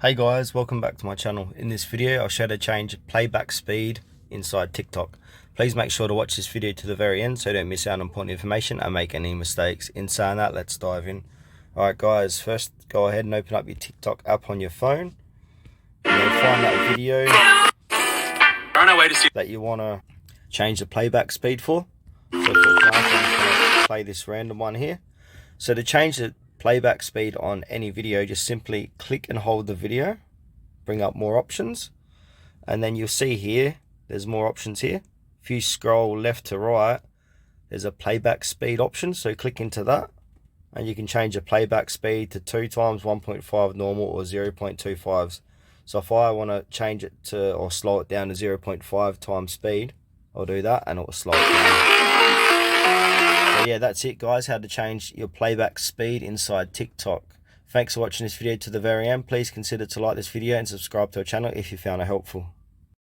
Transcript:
Hey guys, welcome back to my channel. In this video I'll show you how to change playback speed inside TikTok. Please make sure to watch this video to the very end so you don't miss out on important information and make any mistakes. In saying that, let's dive in. Alright guys, first go ahead and open up your TikTok app on your phone. And then find that video that you want to change the playback speed for. So for example, I'm just going to play this random one here. So to change the playback speed on any video, just simply click and hold the video, bring up more options, and then you'll see here there's more options here. If you scroll left to right, there's a playback speed option, so click into that and you can change the playback speed to 2 times 1.5 normal or 0.25. So if I want to change it to or slow it down to 0.5 times speed, I'll do that and it will slow it down. So yeah, that's it guys, how to change your playback speed inside TikTok. Thanks for watching this video to the very end. Please consider to like this video and subscribe to our channel if you found it helpful.